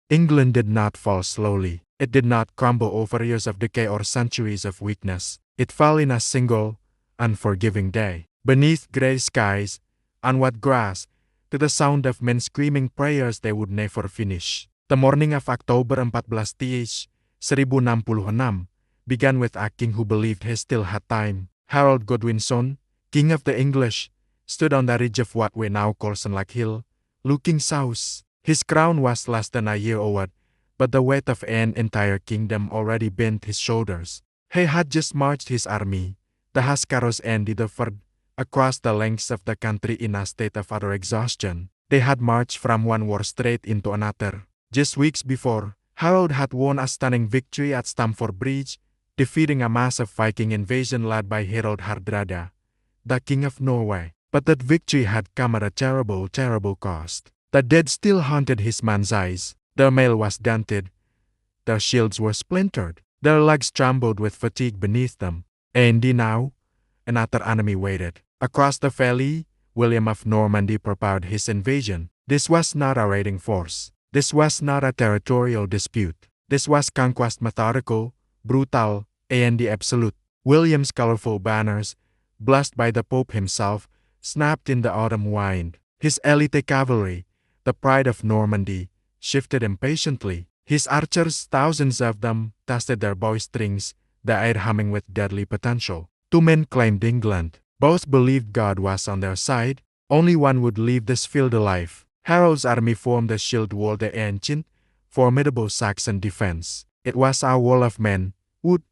England did not fall slowly. It did not crumble over years of decay or centuries of weakness. It fell in a single, unforgiving day. Beneath gray skies, on wet grass, to the sound of men screaming prayers they would never finish. The morning of October 14 1066 began with a king who believed he still had time. Harold Godwinson, king of the English, stood on the ridge of what we now call Sunlight Hill, looking south. His crown was less than a year old, but the weight of an entire kingdom already bent his shoulders. He had just marched his army, the Huscarls and the Ford, across the lengths of the country in a state of utter exhaustion. They had marched from one war straight into another. Just weeks before, Harold had won a stunning victory at Stamford Bridge, defeating a massive Viking invasion led by Harold Hardrada, the king of Norway. But that victory had come at a terrible, terrible cost. The dead still haunted his man's eyes. Their mail was dented. Their shields were splintered. Their legs trembled with fatigue beneath them. And now, another enemy waited. Across the valley, William of Normandy prepared his invasion. This was not a raiding force. This was not a territorial dispute. This was conquest methodical, brutal, and absolute. William's colorful banners, blessed by the Pope himself, snapped in the autumn wind. His elite cavalry, the pride of Normandy, shifted impatiently. His archers, thousands of them, tested their bowstrings, the air humming with deadly potential. Two men claimed England. Both believed God was on their side. Only one would leave this field alive. Harold's army formed a shield wall, the ancient, formidable Saxon defense. It was a wall of men, wood,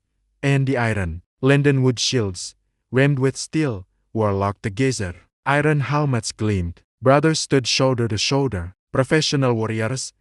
and iron. Linden wood shields, rimmed with steel, were locked together. Iron helmets gleamed. Brothers stood shoulder to shoulder. Professional warriors,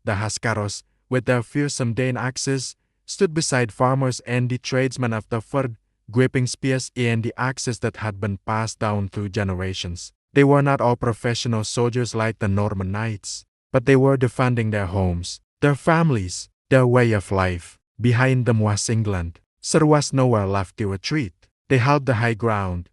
the Huscarls, with their fearsome Dane axes, stood beside farmers and the tradesmen of the Ford, gripping spears and the axes that had been passed down through generations. They were not all professional soldiers like the Norman knights, but they were defending their homes, their families, their way of life. Behind them was England. There was nowhere left to retreat. They held the high ground,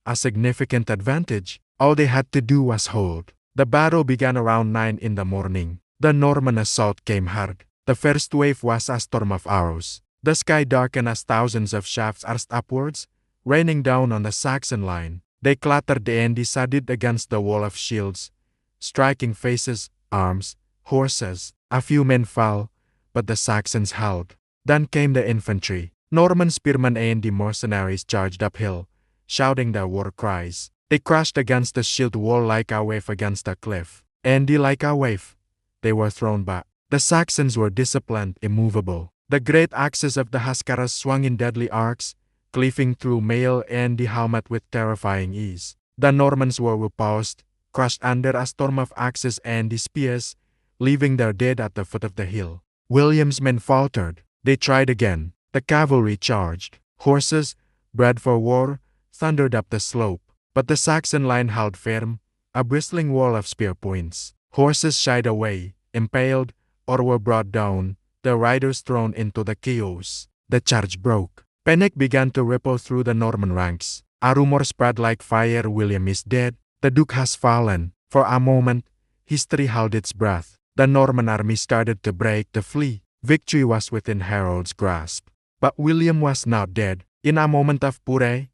a significant advantage. All they had to do was hold. The battle began around 9 in the morning. The Norman assault came hard. The first wave was a storm of arrows. The sky darkened as thousands of shafts arced upwards, raining down on the Saxon line. They clattered and decided against the wall of shields, striking faces, arms, horses. A few men fell, but the Saxons held. Then came the infantry. Norman spearmen and the mercenaries charged uphill, shouting their war cries. They crashed against the shield wall like a wave against a cliff. And like a wave, they were thrown back. The Saxons were disciplined, immovable. The great axes of the Huscarls swung in deadly arcs, cleaving through mail and the helmet with terrifying ease. The Normans were repulsed, crushed under a storm of axes and spears, leaving their dead at the foot of the hill. William's men faltered. They tried again. The cavalry charged. Horses, bred for war, thundered up the slope. But the Saxon line held firm, a bristling wall of spear points. Horses shied away, impaled, or were brought down, their riders thrown into the chaos. The charge broke. Panic began to ripple through the Norman ranks. A rumor spread like fire: William is dead. The Duke has fallen. For a moment, history held its breath. The Norman army started to break, to flee. Victory was within Harold's grasp. But William was not dead. In a moment of pure,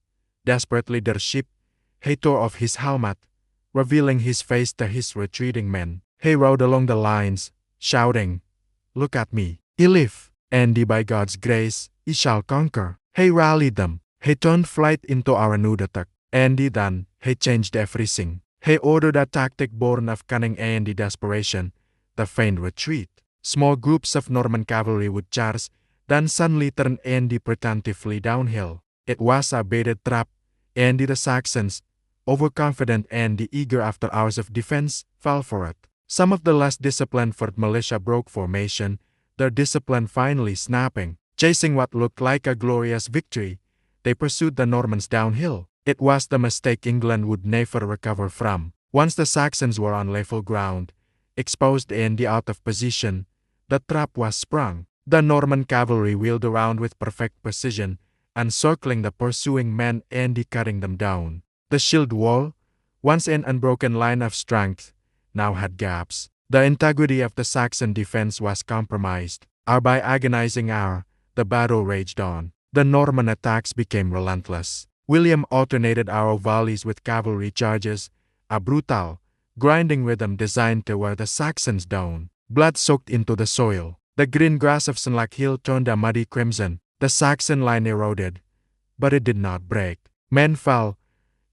desperate leadership, he tore off his helmet, revealing his face to his retreating men. He rode along the lines, shouting, "Look at me. I live, and by God's grace, I shall conquer." He rallied them. He turned flight into a renewed attack. And then, he changed everything. He ordered a tactic born of cunning and desperation, the feigned retreat. Small groups of Norman cavalry would charge, then suddenly turn and pretend to flee downhill. It was a baited trap, and the Saxons, overconfident and eager after hours of defense, fell for it. Some of the less disciplined Ford militia broke formation, their discipline finally snapping. Chasing what looked like a glorious victory, they pursued the Normans downhill. It was the mistake England would never recover from. Once the Saxons were on level ground, exposed and out of position, the trap was sprung. The Norman cavalry wheeled around with perfect precision, encircling the pursuing men and cutting them down. The shield wall, once an unbroken line of strength, now had gaps. The integrity of the Saxon defense was compromised. Hour by agonizing hour, the battle raged on. The Norman attacks became relentless. William alternated arrow volleys with cavalry charges, a brutal, grinding rhythm designed to wear the Saxons down. Blood soaked into the soil. The green grass of Senlac Hill turned a muddy crimson. The Saxon line eroded, but it did not break. Men fell,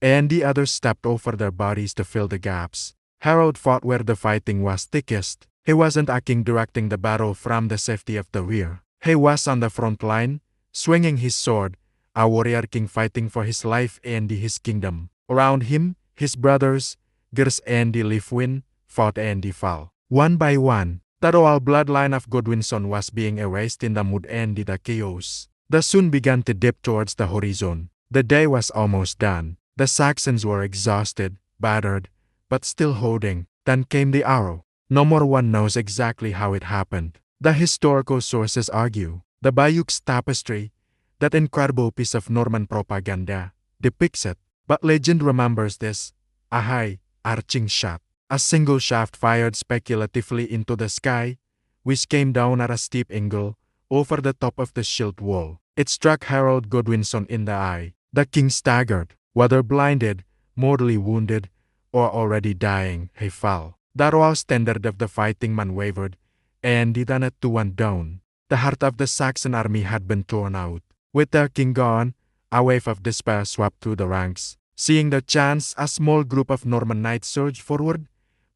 and the others stepped over their bodies to fill the gaps. Harold fought where the fighting was thickest. He wasn't a king directing the battle from the safety of the rear. He was on the front line, swinging his sword, a warrior king fighting for his life and his kingdom. Around him, his brothers, Gers and Leifwin, fought and fell. One by one, the royal bloodline of Godwinson was being erased in the mud and the chaos. The sun began to dip towards the horizon. The day was almost done. The Saxons were exhausted, battered, but still holding. Then came the arrow. No more one knows exactly how it happened. The historical sources argue. The Bayeux Tapestry, that incredible piece of Norman propaganda, depicts it. But legend remembers this, a high, arching shot. A single shaft fired speculatively into the sky, which came down at a steep angle, over the top of the shield wall. It struck Harold Godwinson in the eye. The king staggered. Whether blinded, mortally wounded, or already dying, he fell. The royal standard of the fighting man wavered, and the Danet went down. The heart of the Saxon army had been torn out. With their king gone, a wave of despair swept through the ranks. Seeing the chance, a small group of Norman knights surged forward,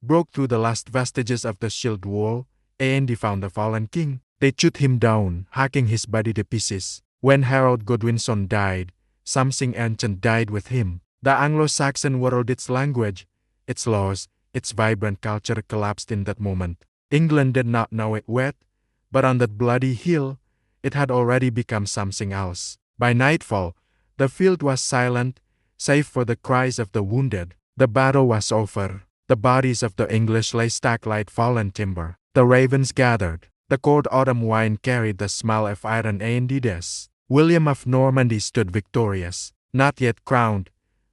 broke through the last vestiges of the shield wall, and they found the fallen king. They chewed him down, hacking his body to pieces. When Harold Godwinson died, something ancient died with him. The Anglo-Saxon world, its language, its laws, its vibrant culture collapsed in that moment. England did not know it yet, but on that bloody hill, it had already become something else. By nightfall, the field was silent, save for the cries of the wounded. The battle was over. The bodies of the English lay stacked like fallen timber. The ravens gathered. The cold autumn wine carried the smell of iron and death. William of Normandy stood victorious, not yet crowned,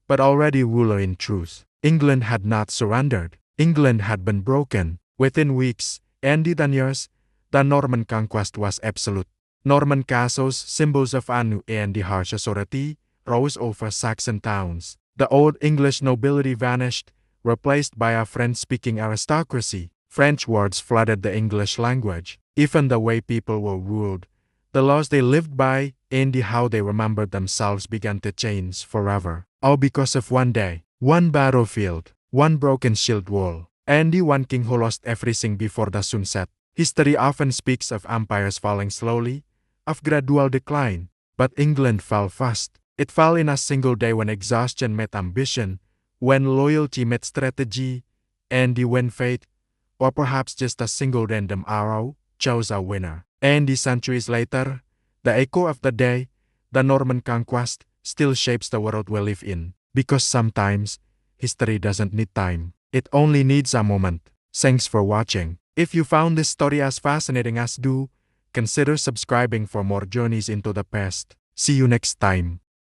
but already ruler in truth. England had not surrendered. England had been broken. Within weeks, and then years, the Norman conquest was absolute. Norman castles, symbols of honor and the harsh authority, rose over Saxon towns. The old English nobility vanished, replaced by a French-speaking aristocracy. French words flooded the English language. Even the way people were ruled, the laws they lived by, and how they remembered themselves began to change forever. All because of one day, one battlefield, one broken shield wall, and the one king who lost everything before the sun set. History often speaks of empires falling slowly, of gradual decline, but England fell fast. It fell in a single day when exhaustion met ambition, when loyalty met strategy, and when fate, or perhaps just a single random arrow, chose a winner. And centuries later, the echo of the day, the Norman conquest, still shapes the world we live in. Because sometimes, history doesn't need time. It only needs a moment. Thanks for watching. If you found this story as fascinating as do, consider subscribing for more journeys into the past. See you next time.